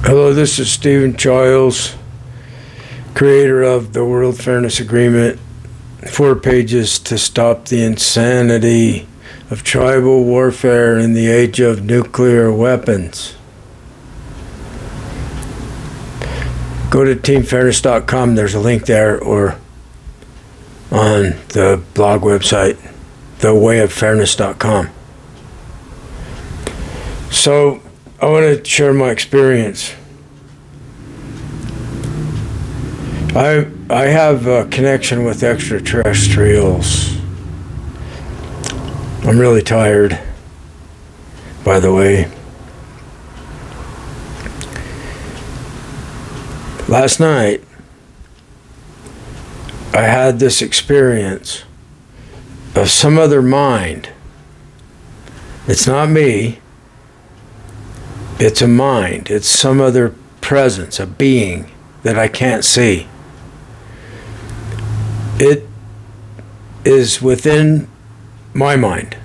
Hello, this is Stephen Childs, creator of the World Fairness Agreement, 4 pages to stop the insanity of tribal warfare in the age of nuclear weapons. Go to teamfairness.com, there's a link there, or on the blog website, thewayoffairness.com. So, I want to share my experience. I have a connection with extraterrestrials. I'm really tired, by the way. Last night, I had this experience of some other mind. It's not me. It's a mind. It's some other presence, a being that I can't see. It is within my mind.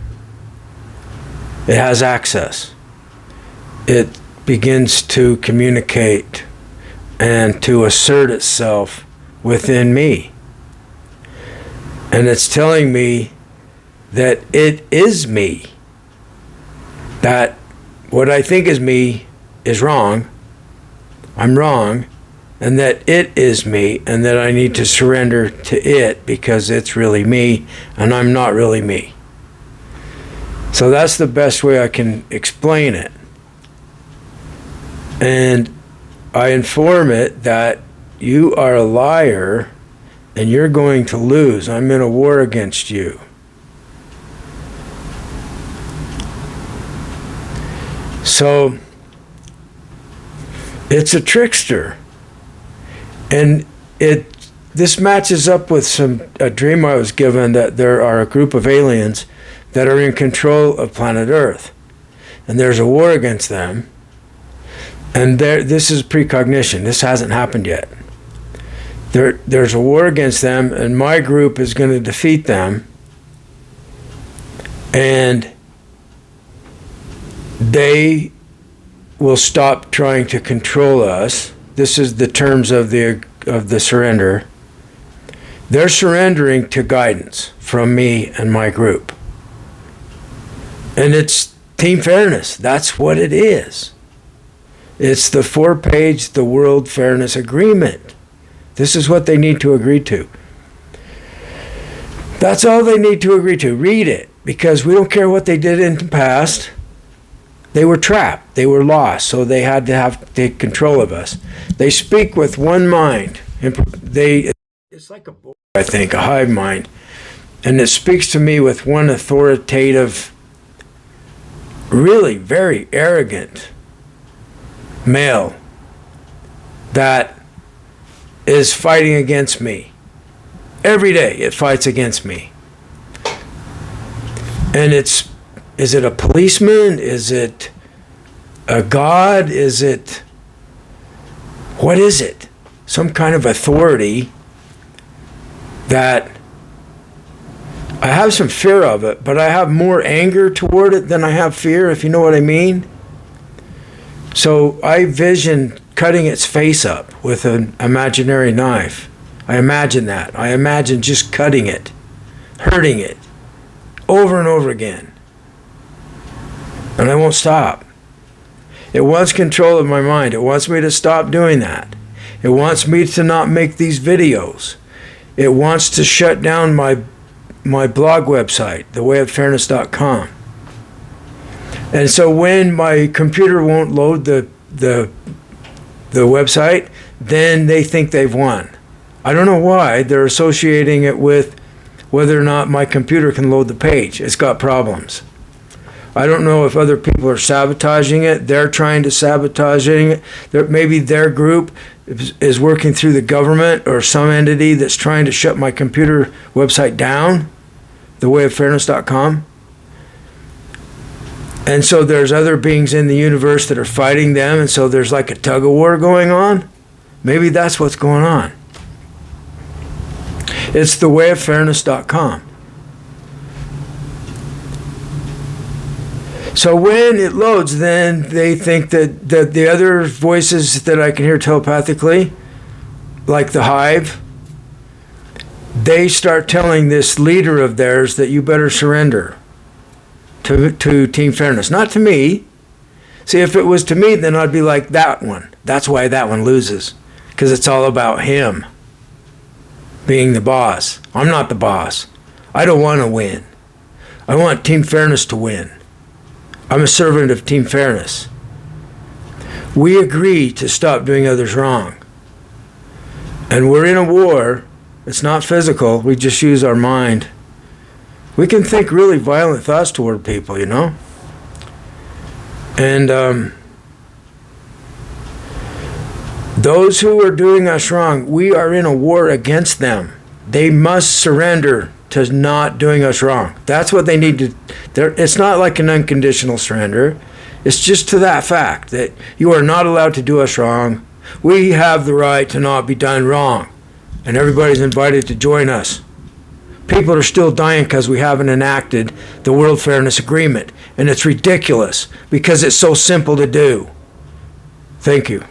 It has access. It begins to communicate and to assert itself within me. And it's telling me that it is me. That what I think is me is wrong. I'm wrong. And that it is me, and that I need to surrender to it because it's really me, and I'm not really me. So that's the best way I can explain it. And I inform it that you are a liar, and you're going to lose. I'm in a war against you. So it's a trickster. And this matches up with a dream I was given that there are a group of aliens that are in control of planet Earth. And there's a war against them. And this is precognition. This hasn't happened yet. There's a war against them, and my group is going to defeat them. And they will stop trying to control us. This is the terms of the surrender. They're surrendering to guidance from me and my group. And it's Team Fairness. That's what it is. It's the 4-page, the World Fairness Agreement. This is what they need to agree to. That's all they need to agree to. Read it, because we don't care what they did in the past. They were trapped. They were lost, so they had to take control of us. They speak with one mind. It's like a board, I think, a hive mind. And it speaks to me with one authoritative, really very arrogant male that is fighting against me. Every day it fights against me. And is it a policeman? Is it a god? What is it? Some kind of authority that I have some fear of it, but I have more anger toward it than I have fear, if you know what I mean. So I vision cutting its face up with an imaginary knife. I imagine that. I imagine just cutting it, hurting it, over and over again. And I won't stop. It wants control of my mind. It wants me to stop doing that. It wants me to not make these videos. It wants to shut down my blog website, thewayoffairness.com. And so when my computer won't load the website, then they think they've won. I don't know why. They're associating it with whether or not my computer can load the page. It's got problems. I don't know if other people are sabotaging it. They're trying to sabotage it. Maybe their group is working through the government or some entity that's trying to shut my computer website down, thewayoffairness.com. And so there's other beings in the universe that are fighting them, and so there's like a tug of war going on. Maybe that's what's going on. It's thewayoffairness.com. So when it loads, then they think that the other voices that I can hear telepathically, like the hive, they start telling this leader of theirs that you better surrender to Team Fairness. Not to me. See, if it was to me, then I'd be like that one. That's why that one loses. Because it's all about him being the boss. I'm not the boss. I don't want to win. I want Team Fairness to win. I'm a servant of Team Fairness. We agree to stop doing others wrong. And we're in a war. It's not physical. We just use our mind. We can think really violent thoughts toward people, you know? And those who are doing us wrong, we are in a war against them. They must surrender to not doing us wrong. That's what they need to. It's not like an unconditional surrender. It's just to that fact that you are not allowed to do us wrong. We have the right to not be done wrong. And everybody's invited to join us. People are still dying because we haven't enacted the World Fairness Agreement. And it's ridiculous because it's so simple to do. Thank you.